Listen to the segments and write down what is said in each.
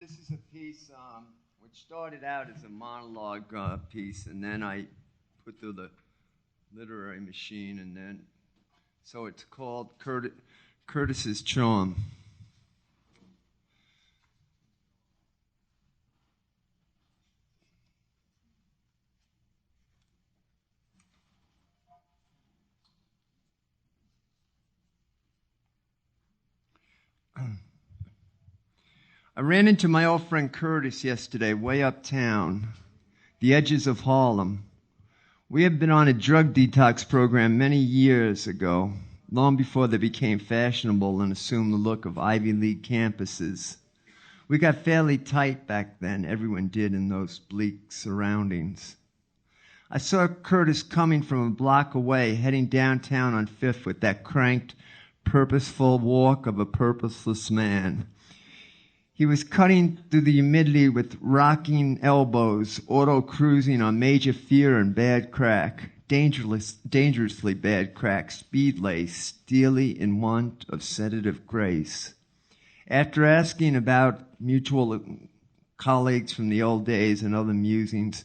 This is a piece which started out as a monologue piece, and then I put through the literary machine, and then so it's called Curtis's Charm. I ran into my old friend Curtis yesterday, way uptown, the edges of Harlem. We had been on a drug detox program many years ago, long before they became fashionable and assumed the look of Ivy League campuses. We got fairly tight back then, everyone did in those bleak surroundings. I saw Curtis coming from a block away, heading downtown on Fifth with that cranked, purposeful walk of a purposeless man. He was cutting through the humidity with rocking elbows, auto-cruising on major fear and bad crack, dangerously bad crack, speed lace, steely in want of sedative grace. After asking about mutual colleagues from the old days and other musings,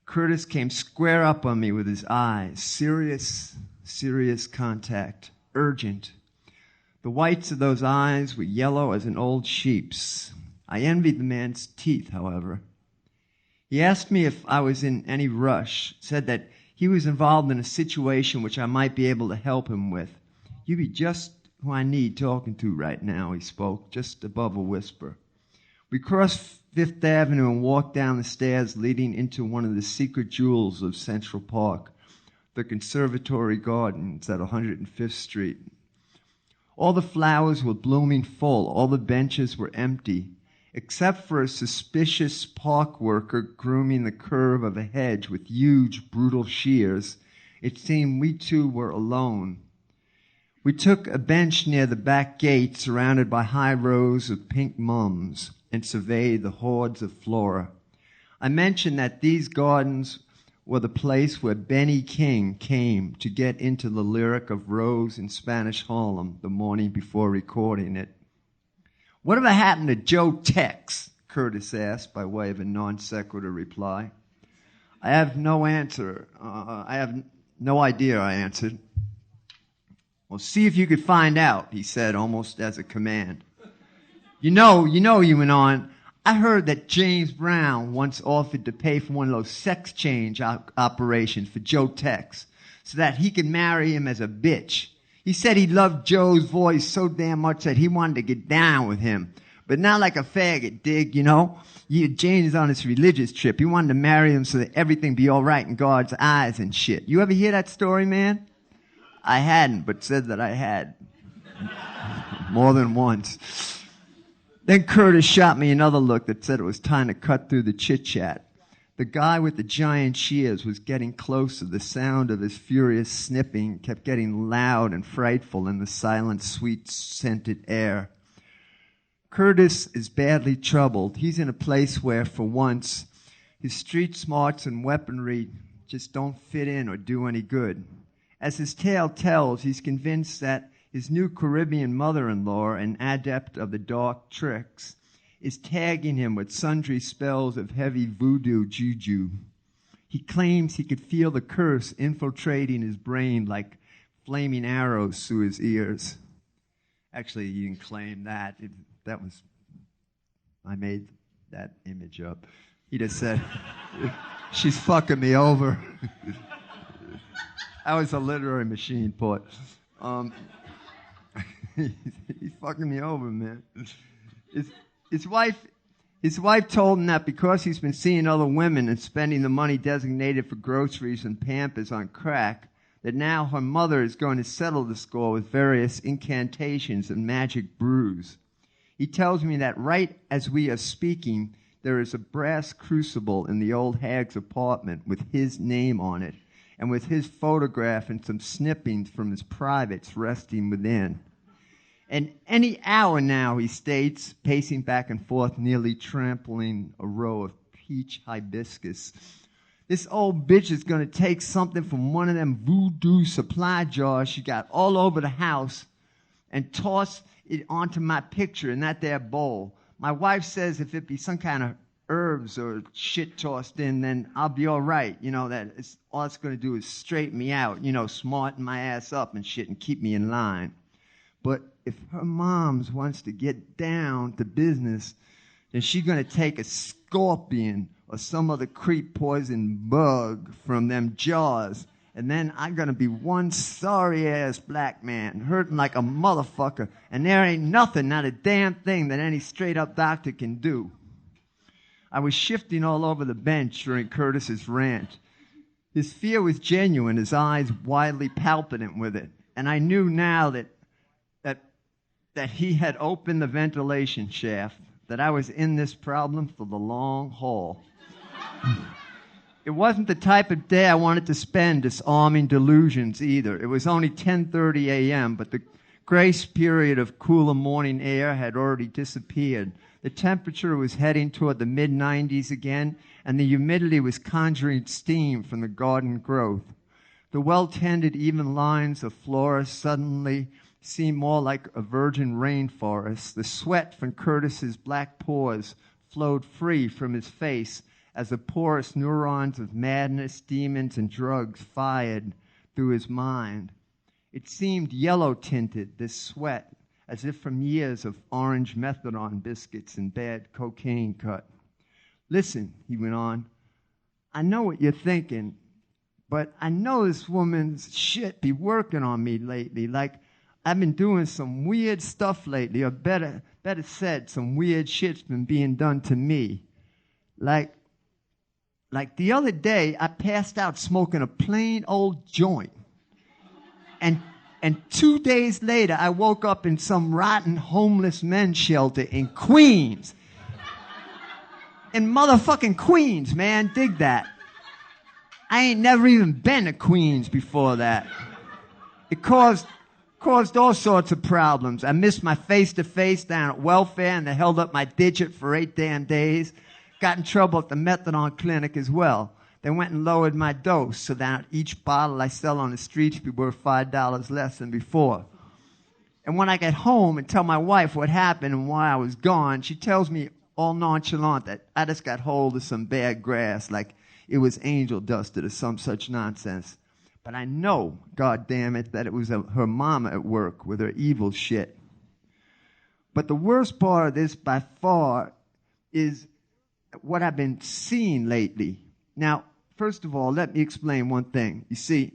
Curtis came square up on me with his eyes, serious contact, urgent. The whites of those eyes were yellow as an old sheep's. I envied the man's teeth, however. He asked me if I was in any rush, said that he was involved in a situation which I might be able to help him with. "You be just who I need talking to right now," he spoke, just above a whisper. We crossed Fifth Avenue and walked down the stairs leading into one of the secret jewels of Central Park, the Conservatory Gardens at 105th Street. All the flowers were blooming full. All the benches were empty, except for a suspicious park worker grooming the curve of a hedge with huge, brutal shears. It seemed we two were alone. We took a bench near the back gate, surrounded by high rows of pink mums, and surveyed the hordes of flora. I mentioned that these gardens were the place where Benny King came to get into the lyric of Rose in Spanish Harlem the morning before recording it. "Whatever happened to Joe Tex?" Curtis asked by way of a non sequitur reply. I have no answer. I have no idea, I answered. "Well, see if you could find out," he said, almost as a command. You know, he went on, "I heard that James Brown once offered to pay for one of those sex change operations for Joe Tex so that he could marry him as a bitch. He said he loved Joe's voice so damn much that he wanted to get down with him. But not like a faggot, dig, James is on this religious trip. He wanted to marry him so that everything be all right in God's eyes and shit. You ever hear that story, man?" I hadn't, but said that I had. More than once. Then Curtis shot me another look that said it was time to cut through the chit-chat. The guy with the giant shears was getting closer. The sound of his furious snipping kept getting loud and frightful in the silent, sweet-scented air. Curtis is badly troubled. He's in a place where, for once, his street smarts and weaponry just don't fit in or do any good. As his tale tells, he's convinced that his new Caribbean mother-in-law, an adept of the dark tricks, is tagging him with sundry spells of heavy voodoo juju. He claims he could feel the curse infiltrating his brain like flaming arrows through his ears. Actually, he didn't claim that. I made that image up. He just said, "She's fucking me over." That was a literary machine put. He's fucking me over, man. His wife told him that because he's been seeing other women and spending the money designated for groceries and Pampers on crack, that now her mother is going to settle the score with various incantations and magic brews. He tells me that right as we are speaking, there is a brass crucible in the old hag's apartment with his name on it, and with his photograph and some snippings from his privates resting within. And any hour now, he states, pacing back and forth, nearly trampling a row of peach hibiscus, this old bitch is going to take something from one of them voodoo supply jars she got all over the house and toss it onto my picture in that there bowl. My wife says if it be some kind of herbs or shit tossed in, then I'll be all right. You know, that all it's going to do is straighten me out, you know, smarten my ass up and shit and keep me in line. But if her mom's wants to get down to business, then she's going to take a scorpion or some other creep poison bug from them jars, and then I'm going to be one sorry-ass black man hurting like a motherfucker, and there ain't nothing, not a damn thing that any straight-up doctor can do. I was shifting all over the bench during Curtis's rant. His fear was genuine, his eyes widely palpitant with it, and I knew now that he had opened the ventilation shaft, that I was in this problem for the long haul. It wasn't the type of day I wanted to spend disarming delusions either. It was only 10:30 a.m., but the grace period of cooler morning air had already disappeared. The temperature was heading toward the mid-90s again, and the humidity was conjuring steam from the garden growth. The well-tended, even lines of flora suddenly seemed more like a virgin rainforest. The sweat from Curtis's black pores flowed free from his face as the porous neurons of madness, demons, and drugs fired through his mind. It seemed yellow-tinted, this sweat, as if from years of orange methadone biscuits and bad cocaine cut. Listen, he went on, I know what you're thinking, but I know this woman's shit be working on me lately. Like, I've been doing some weird stuff lately, or better said, some weird shit's been being done to me. Like the other day, I passed out smoking a plain old joint. And 2 days later, I woke up in some rotten homeless men's shelter in Queens. In motherfucking Queens, man. Dig that. I ain't never even been to Queens before that. It caused all sorts of problems. I missed my face-to-face down at welfare, and they held up my digit for 8 damn days. Got in trouble at the methadone clinic as well. They went and lowered my dose so that each bottle I sell on the streets would be worth $5 less than before. And when I get home and tell my wife what happened and why I was gone, she tells me all nonchalant that I just got hold of some bad grass, like it was angel dusted or some such nonsense. But I know, God damn it, that it was her mama at work with her evil shit. But the worst part of this by far is what I've been seeing lately. Now, first of all, let me explain one thing. You see,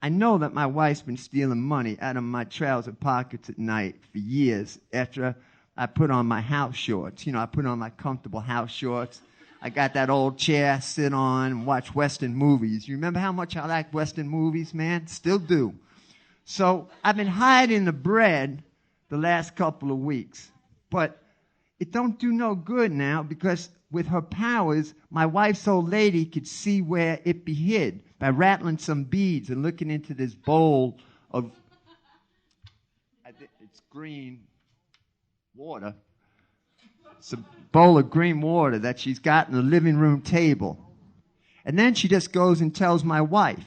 I know that my wife's been stealing money out of my trouser pockets at night for years after I put on my house shorts. You know, I put on my comfortable house shorts. I got that old chair I sit on and watch Western movies. You remember how much I like Western movies, man? Still do. So I've been hiding the bread the last couple of weeks. But it don't do no good now because with her powers, my wife's old lady could see where it be hid by rattling some beads and looking into this bowl of, it's green water. It's a bowl of green water that she's got in the living room table. And then she just goes and tells my wife.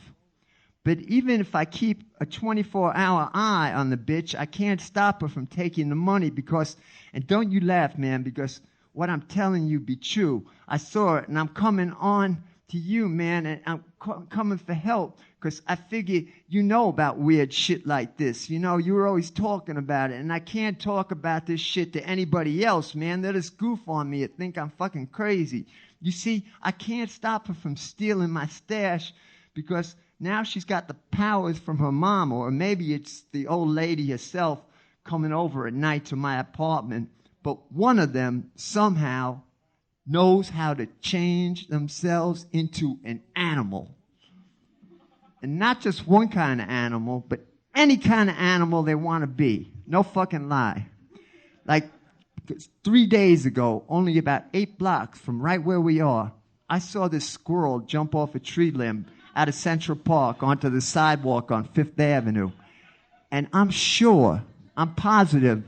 But even if I keep a 24-hour eye on the bitch, I can't stop her from taking the money because, and don't you laugh, man, because what I'm telling you be true. I saw it, and I'm coming on to you, man, and I'm coming for help because I figure you know about weird shit like this. You know, you were always talking about it, and I can't talk about this shit to anybody else, man. They'll just goof on me and think I'm fucking crazy. You see, I can't stop her from stealing my stash because now she's got the powers from her mom, or maybe it's the old lady herself coming over at night to my apartment. But one of them somehow knows how to change themselves into an animal. And not just one kind of animal, but any kind of animal they want to be. No fucking lie. Like 3 days ago, only about 8 blocks from right where we are, I saw this squirrel jump off a tree limb out of Central Park onto the sidewalk on 5th Avenue. And I'm positive,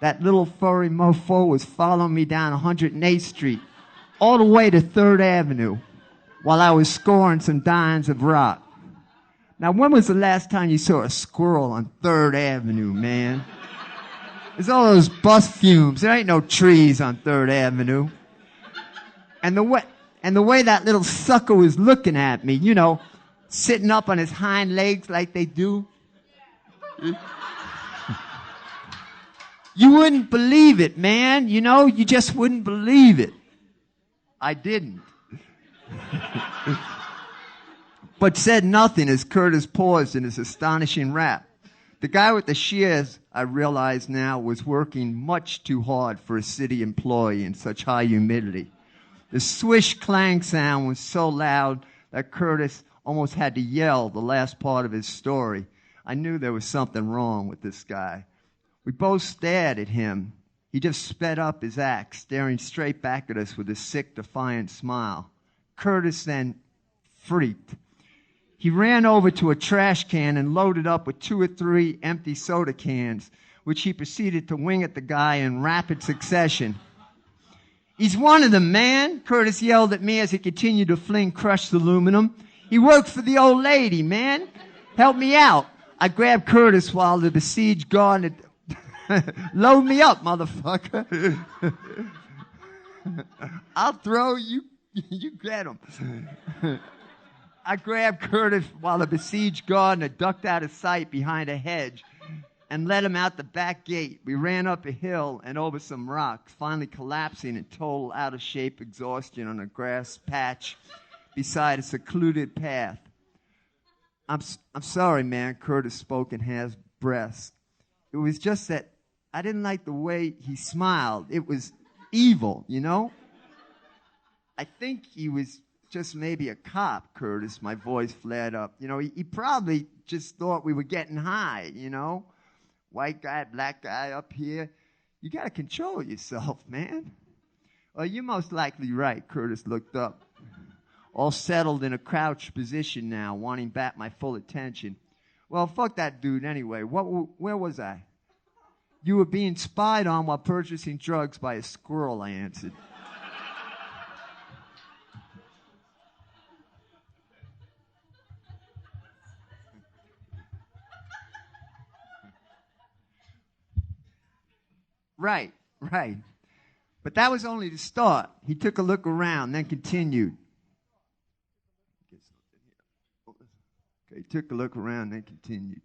that little furry mofo was following me down 108th Street, all the way to 3rd Avenue, while I was scoring some dimes of rock. Now, when was the last time you saw a squirrel on 3rd Avenue, man? There's all those bus fumes. There ain't no trees on 3rd Avenue. And the way that little sucker was looking at me, you know, sitting up on his hind legs like they do. You wouldn't believe it, man. You know, you just wouldn't believe it. I didn't. But said nothing as Curtis paused in his astonishing rap. The guy with the shears, I realize now, was working much too hard for a city employee in such high humidity. The swish-clang sound was so loud that Curtis almost had to yell the last part of his story. I knew there was something wrong with this guy. We both stared at him. He just sped up his act, staring straight back at us with a sick, defiant smile. Curtis then freaked. He ran over to a trash can and loaded up with 2 or 3 empty soda cans, which he proceeded to wing at the guy in rapid succession. "He's one of them, man," Curtis yelled at me as he continued to fling crushed aluminum. "He works for the old lady, man. Help me out." I grabbed Curtis while the besieged guard "Load me up, motherfucker." "I'll throw you. You get him." I grabbed Curtis while the besieged gardener ducked out of sight behind a hedge and led him out the back gate. We ran up a hill and over some rocks, finally collapsing in total out-of-shape exhaustion on a grass patch beside a secluded path. I'm sorry, man," Curtis spoke in half breaths. "It was just that I didn't like the way he smiled. It was evil, you know? I think he was just maybe a cop, Curtis." My voice flared up. You know, he probably just thought we were getting high, you know? White guy, black guy up here. You got to control yourself, man. "Well, you're most likely right," Curtis looked up, all settled in a crouched position now, wanting back my full attention. "Well, fuck that dude anyway. Where was I?" "You were being spied on while purchasing drugs by a squirrel," I answered. Right. But that was only the start. He took a look around, then continued. He took a look around, then continued.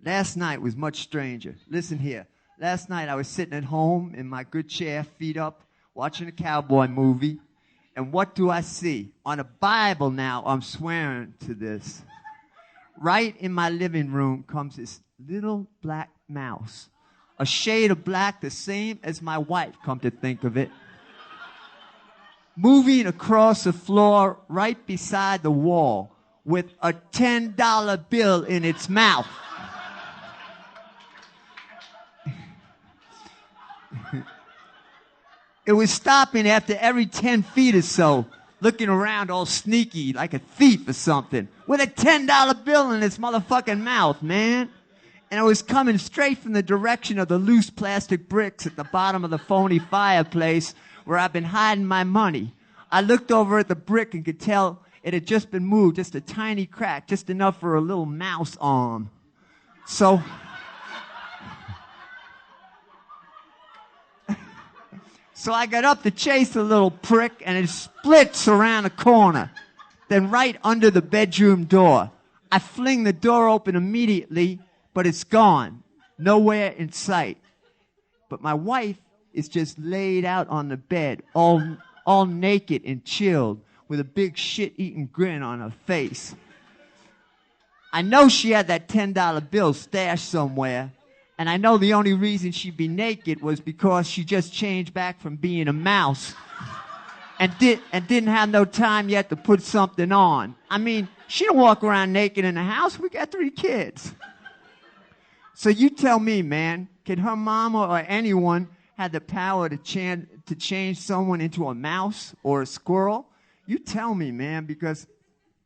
"Last night was much stranger. Listen here. Last night I was sitting at home in my good chair, feet up, watching a cowboy movie. And what do I see? On a Bible now, I'm swearing to this. Right in my living room comes this little black mouse. A shade of black, the same as my wife, come to think of it. Moving across the floor right beside the wall with a $10 bill in its mouth. It was stopping after every 10 feet or so, looking around all sneaky like a thief or something, with a $10 bill in its motherfucking mouth, man. And it was coming straight from the direction of the loose plastic bricks at the bottom of the phony fireplace where I've been hiding my money. I looked over at the brick and could tell it had just been moved, just a tiny crack, just enough for a little mouse arm. So I got up to chase the little prick, and it splits around the corner, then right under the bedroom door. I fling the door open immediately, but it's gone, nowhere in sight. But my wife is just laid out on the bed, all naked and chilled, with a big shit-eating grin on her face. I know she had that $10 bill stashed somewhere, and I know the only reason she'd be naked was because she just changed back from being a mouse and didn't have no time yet to put something on. I mean, she don't walk around naked in the house. We got 3 kids. So you tell me, man, can her mama or anyone have the power to change someone into a mouse or a squirrel? You tell me, man, because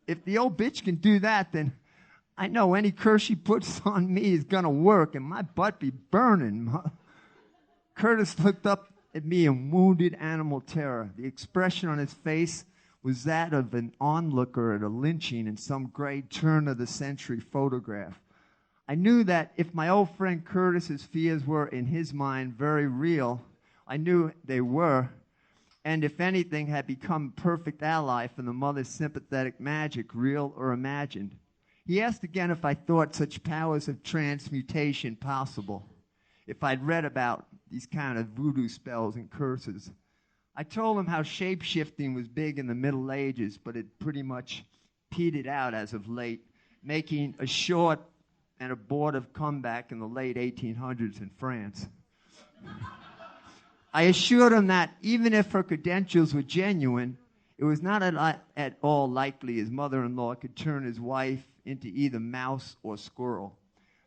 if the old bitch can do that, then I know any curse she puts on me is going to work, and my butt be burning. Curtis looked up at me in wounded animal terror. The expression on his face was that of an onlooker at a lynching in some great turn-of-the-century photograph. I knew that if my old friend Curtis's fears were, in his mind, very real, I knew they were, and if anything, had become a perfect ally for the mother's sympathetic magic, real or imagined. He asked again if I thought such powers of transmutation possible, if I'd read about these kind of voodoo spells and curses. I told him how shape-shifting was big in the Middle Ages, but it pretty much petered out as of late, making a short and abortive comeback in the late 1800s in France. I assured him that even if her credentials were genuine, it was not at all likely his mother-in-law could turn his wife into either mouse or squirrel.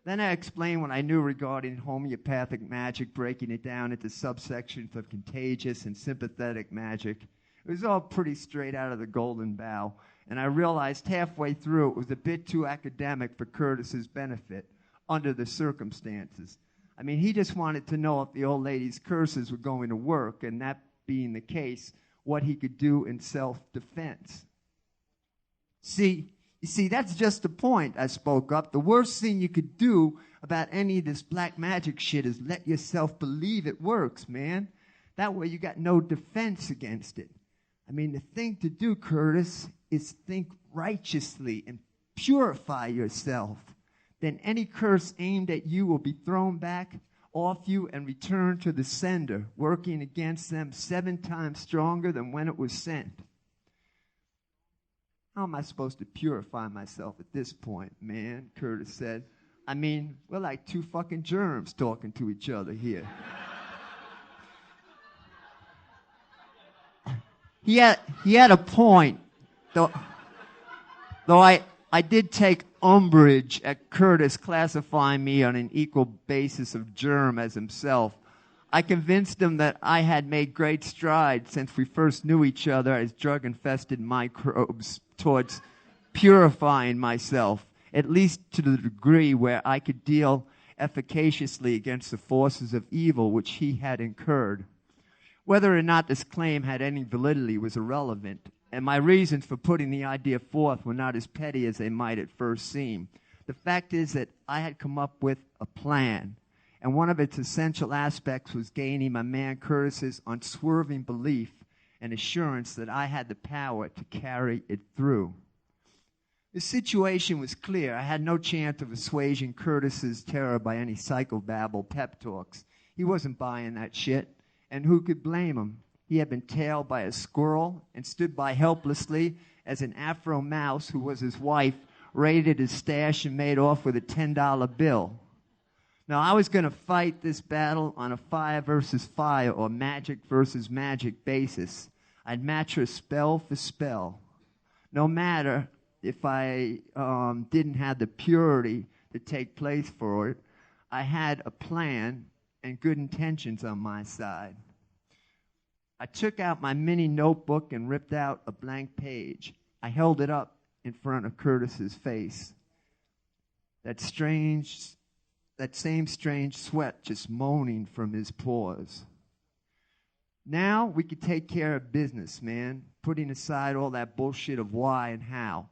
Then I explained what I knew regarding homeopathic magic, breaking it down into subsections of contagious and sympathetic magic. It was all pretty straight out of the Golden Bough, and I realized halfway through it was a bit too academic for Curtis's benefit under the circumstances. I mean, he just wanted to know if the old lady's curses were going to work, and that being the case, what he could do in self-defense. You see, that's just the point, I spoke up. The worst thing you could do about any of this black magic shit is let yourself believe it works, man. That way you got no defense against it. I mean, the thing to do, Curtis, is think righteously and purify yourself. Then any curse aimed at you will be thrown back off you and returned to the sender, working against them 7 times stronger than when it was sent. How am I supposed to purify myself at this point, man? Curtis said. I mean, we're like 2 fucking germs talking to each other here. He had a point, though I did take umbrage at Curtis classifying me on an equal basis of germ as himself. I convinced him that I had made great strides since we first knew each other as drug-infested microbes towards purifying myself, at least to the degree where I could deal efficaciously against the forces of evil which he had incurred. Whether or not this claim had any validity was irrelevant, and my reasons for putting the idea forth were not as petty as they might at first seem. The fact is that I had come up with a plan, and one of its essential aspects was gaining my man Curtis's unswerving belief and assurance that I had the power to carry it through. The situation was clear. I had no chance of assuaging Curtis's terror by any psychobabble pep talks. He wasn't buying that shit, and who could blame him? He had been tailed by a squirrel and stood by helplessly as an Afro mouse who was his wife raided his stash and made off with a $10 bill. Now, I was going to fight this battle on a fire versus fire or magic versus magic basis. I'd match her spell for spell. No matter if I didn't have the purity to take place for it, I had a plan and good intentions on my side. I took out my mini notebook and ripped out a blank page. I held it up in front of Curtis's face. That same strange sweat just moaning from his pores. Now we could take care of business, man, putting aside all that bullshit of why and how.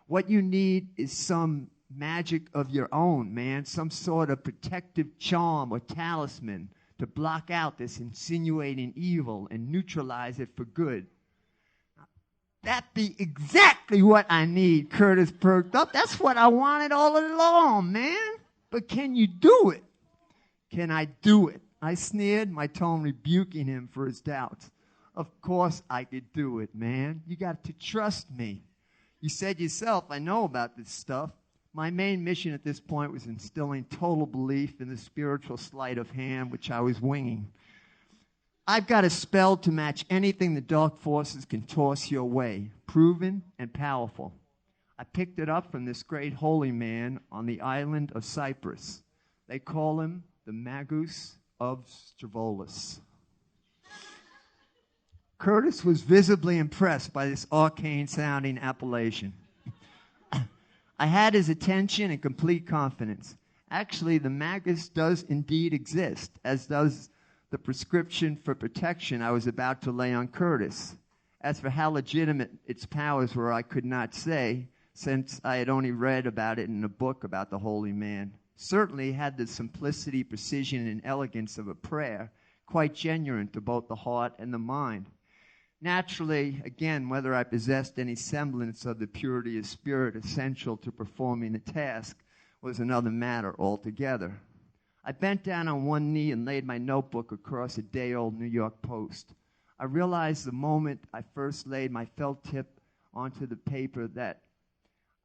What you need is some magic of your own, man, some sort of protective charm or talisman to block out this insinuating evil and neutralize it for good. That'd be exactly what I need, Curtis perked up. That's what I wanted all along, man. But can you do it? Can I do it? I sneered, my tone rebuking him for his doubts. Of course I could do it, man. You got to trust me. You said yourself, I know about this stuff. My main mission at this point was instilling total belief in the spiritual sleight of hand which I was winging. I've got a spell to match anything the dark forces can toss your way, proven and powerful. I picked it up from this great holy man on the island of Cyprus. They call him the Magus of Stavros. Curtis was visibly impressed by this arcane-sounding appellation. I had his attention and complete confidence. Actually, the Magus does indeed exist, as does the prescription for protection I was about to lay on Curtis. As for how legitimate its powers were, I could not say, since I had only read about it in a book about the holy man. certainly had the simplicity, precision, and elegance of a prayer, quite genuine to both the heart and the mind. Naturally, again, whether I possessed any semblance of the purity of spirit essential to performing the task was another matter altogether. I bent down on one knee and laid my notebook across a day-old New York Post. I realized the moment I first laid my felt tip onto the paper that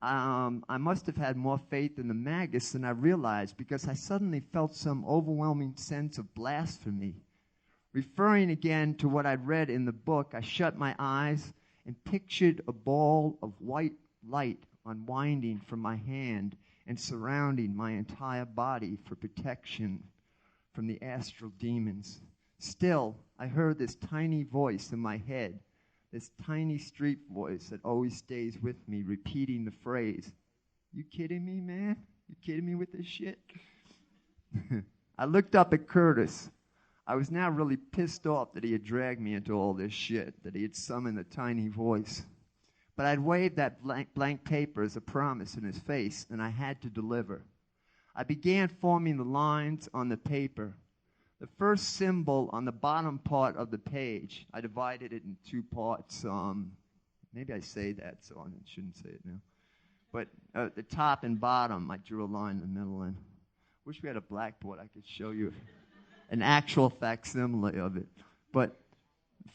I must have had more faith in the Magus than I realized, because I suddenly felt some overwhelming sense of blasphemy. Referring again to what I'd read in the book, I shut my eyes and pictured a ball of white light unwinding from my hand and surrounding my entire body for protection from the astral demons. Still, I heard this tiny voice in my head, this tiny street voice that always stays with me, repeating the phrase, "You kidding me, man? You kidding me with this shit?" I looked up at Curtis. I was now really pissed off that he had dragged me into all this shit, that he had summoned the tiny voice. But I'd waved that blank paper as a promise in his face, and I had to deliver. I began forming the lines on the paper. The first symbol on the bottom part of the page, I divided it in two parts. Maybe I say that, so I shouldn't say it now. But at the top and bottom, I drew a line in the middle. And wish we had a blackboard I could show you an actual facsimile of it. But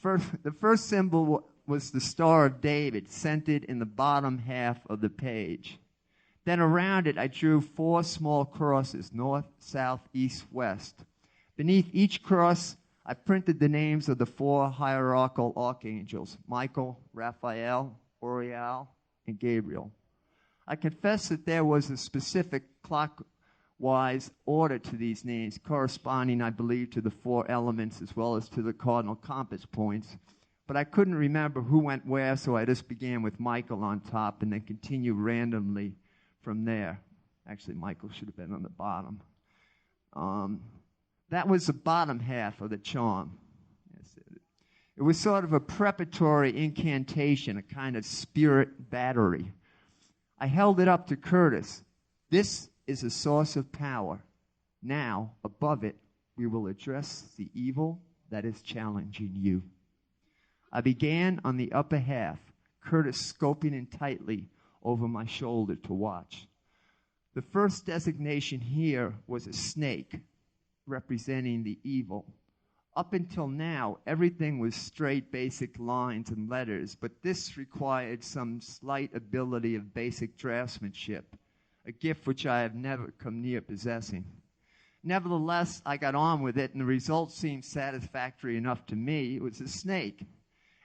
the first symbol was the Star of David, centered in the bottom half of the page. Then around it, I drew 4 small crosses, north, south, east, west. Beneath each cross, I printed the names of the 4 hierarchical archangels, Michael, Raphael, Uriel, and Gabriel. I confess that there was a specific clockwise order to these names, corresponding, I believe, to the 4 elements as well as to the cardinal compass points. But I couldn't remember who went where, so I just began with Michael on top and then continued randomly from there. Actually, Michael should have been on the bottom. That was the bottom half of the charm. It was sort of a preparatory incantation, a kind of spirit battery. I held it up to Curtis. This is a source of power. Now, above it, we will address the evil that is challenging you. I began on the upper half, Curtis scoping in tightly over my shoulder to watch. The first designation here was a snake, representing the evil. Up until now, everything was straight, basic lines and letters, but this required some slight ability of basic draftsmanship, a gift which I have never come near possessing. Nevertheless, I got on with it, and the result seemed satisfactory enough to me. It was a snake.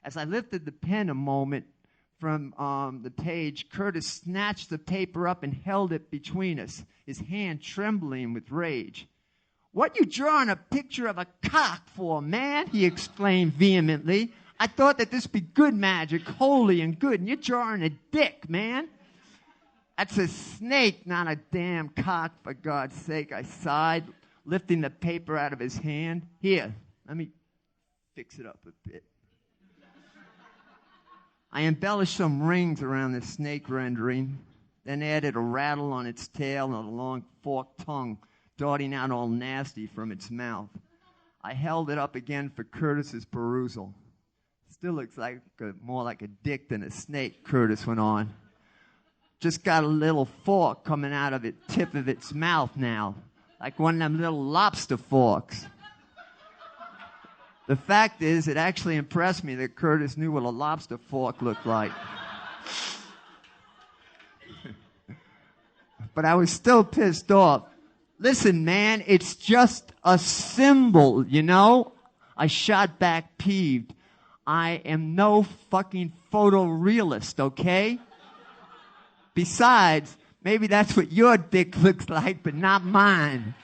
As I lifted the pen a moment from the page, Curtis snatched the paper up and held it between us, his hand trembling with rage. "What you drawing a picture of a cock for, man?" he exclaimed vehemently. "I thought that this be good magic, holy and good, and you're drawing a dick, man." "That's a snake, not a damn cock, for God's sake," I sighed, lifting the paper out of his hand. "Here, let me fix it up a bit." I embellished some rings around the snake rendering, then added a rattle on its tail and a long forked tongue darting out all nasty from its mouth. I held it up again for Curtis's perusal. "Still looks like more like a dick than a snake," Curtis went on. "Just got a little fork coming out of the tip of its mouth now, like one of them little lobster forks." The fact is, it actually impressed me that Curtis knew what a lobster fork looked like. But I was still pissed off. "Listen, man, it's just a symbol, you know?" I shot back peeved. "I am no fucking photorealist, okay? Besides, maybe that's what your dick looks like, but not mine."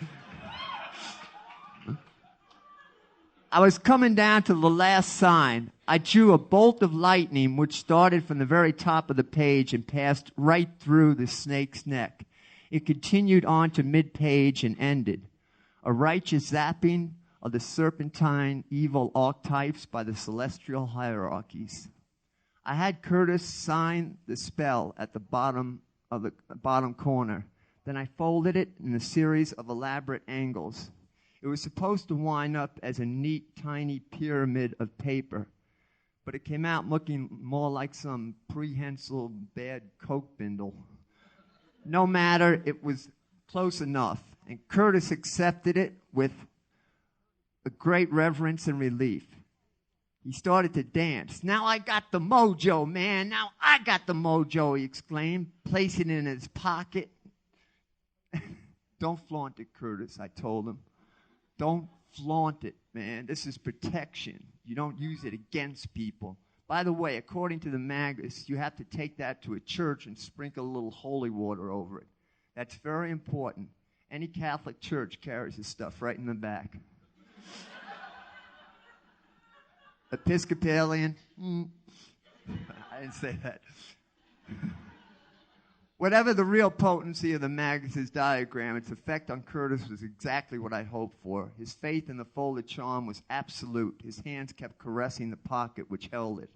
I was coming down to the last sign. I drew a bolt of lightning which started from the very top of the page and passed right through the snake's neck. It continued on to mid-page and ended. A righteous zapping of the serpentine evil archetypes by the celestial hierarchies. I had Curtis sign the spell at the bottom corner. Then I folded it in a series of elaborate angles. It was supposed to wind up as a neat, tiny pyramid of paper, but it came out looking more like some prehensile bad Coke bindle. No matter, it was close enough, and Curtis accepted it with a great reverence and relief. He started to dance. "Now I got the mojo, man. Now I got the mojo," he exclaimed, placing it in his pocket. "Don't flaunt it, Curtis," I told him. "Don't flaunt it, man. This is protection. You don't use it against people. By the way, according to the Magus, you have to take that to a church and sprinkle a little holy water over it. That's very important. Any Catholic church carries this stuff right in the back." Episcopalian? I didn't say that. Whatever the real potency of the Magus' diagram, its effect on Curtis was exactly what I hoped for. His faith in the folded charm was absolute. His hands kept caressing the pocket which held it.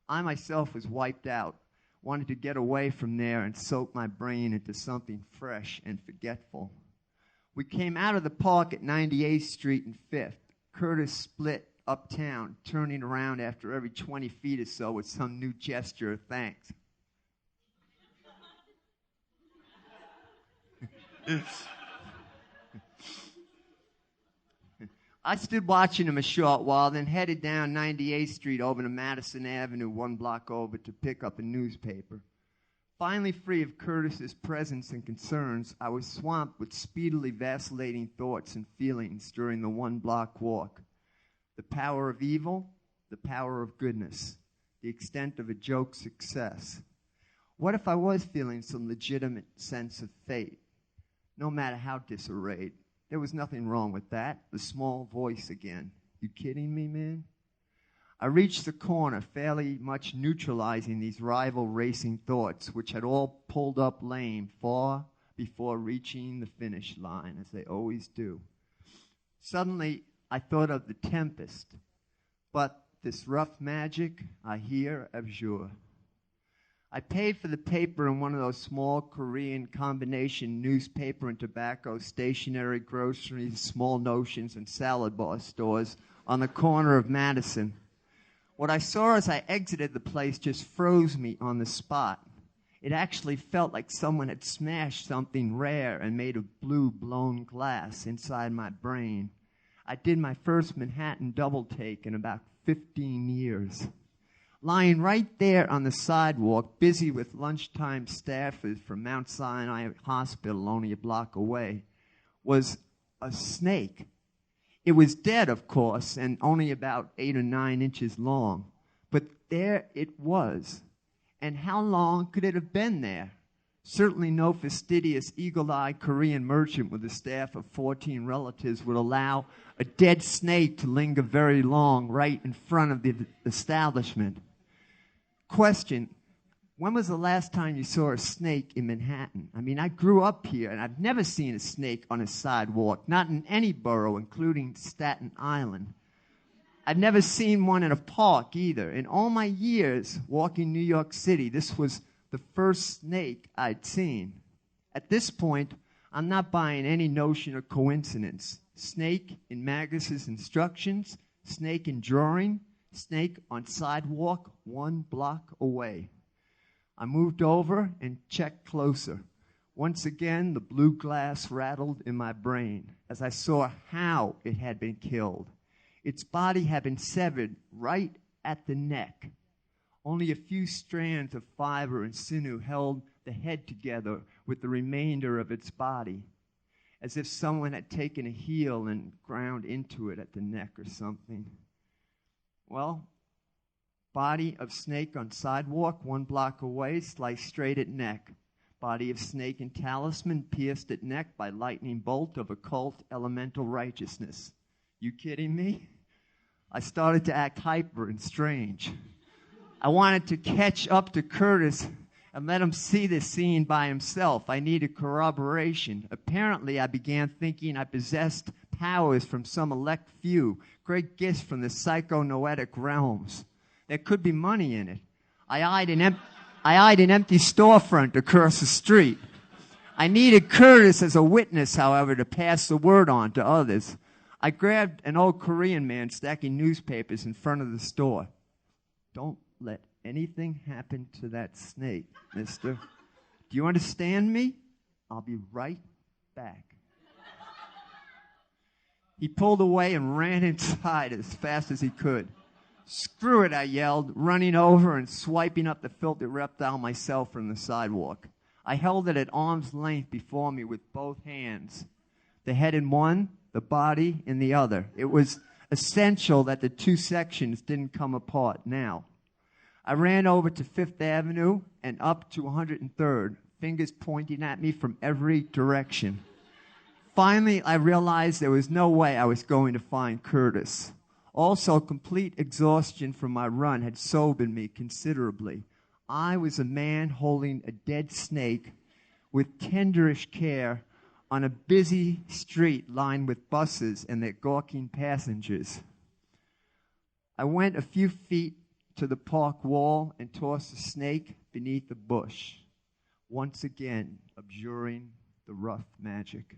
I myself was wiped out, wanted to get away from there and soak my brain into something fresh and forgetful. We came out of the park at 98th Street and 5th. Curtis split uptown, turning around after every 20 feet or so with some new gesture of thanks. I stood watching him a short while, then headed down 98th Street over to Madison Avenue, 1 block over, to pick up a newspaper. Finally free of Curtis's presence and concerns, I was swamped with speedily vacillating thoughts and feelings during the 1 block walk. The power of evil, the power of goodness, the extent of a joke's success. What if I was feeling some legitimate sense of fate, no matter how disarrayed? There was nothing wrong with that. The small voice again. "You kidding me, man?" I reached the corner, fairly much neutralizing these rival racing thoughts, which had all pulled up lame far before reaching the finish line, as they always do. Suddenly, I thought of the Tempest, but this rough magic, I hear abjure. I paid for the paper in one of those small Korean combination newspaper and tobacco, stationery, groceries, small notions, and salad bar stores on the corner of Madison. What I saw as I exited the place just froze me on the spot. It actually felt like someone had smashed something rare and made of blue blown glass inside my brain. I did my first Manhattan double take in about 15 years. Lying right there on the sidewalk, busy with lunchtime staffers from Mount Sinai Hospital only a block away, was a snake. It was dead, of course, and only about 8 or 9 inches long. But there it was. And how long could it have been there? Certainly no fastidious, eagle-eyed Korean merchant with a staff of 14 relatives would allow a dead snake to linger very long right in front of the establishment. Question: when was the last time you saw a snake in Manhattan? I mean, I grew up here, and I've never seen a snake on a sidewalk, not in any borough, including Staten Island. I've never seen one in a park either. In all my years walking New York City, this was the first snake I'd seen. At this point, I'm not buying any notion of coincidence. Snake in Magus's instructions, snake in drawing, snake on sidewalk 1 block away. I moved over and checked closer. Once again, the blue glass rattled in my brain as I saw how it had been killed. Its body had been severed right at the neck. Only a few strands of fiber and sinew held the head together with the remainder of its body, as if someone had taken a heel and ground into it at the neck or something. Well, body of snake on sidewalk 1 block away, sliced straight at neck. Body of snake in talisman, pierced at neck by lightning bolt of occult elemental righteousness. You kidding me? I started to act hyper and strange. I wanted to catch up to Curtis and let him see this scene by himself. I needed corroboration. Apparently, I began thinking I possessed powers from some elect few, great gifts from the psychonoetic realms. There could be money in it. I eyed an empty storefront across the street. I needed Curtis as a witness, however, to pass the word on to others. I grabbed an old Korean man stacking newspapers in front of the store. Don't let anything happen to that snake, mister. Do you understand me? I'll be right back. He pulled away and ran inside as fast as he could. Screw it, I yelled, running over and swiping up the filthy reptile myself from the sidewalk. I held it at arm's length before me with both hands, the head in one, the body in the other. It was essential that the two sections didn't come apart now. I ran over to Fifth Avenue and up to 103rd, fingers pointing at me from every direction. Finally, I realized there was no way I was going to find Curtis. Also, complete exhaustion from my run had sobered me considerably. I was a man holding a dead snake with tenderish care on a busy street lined with buses and their gawking passengers. I went a few feet to the park wall and tossed the snake beneath the bush, once again abjuring the rough magic.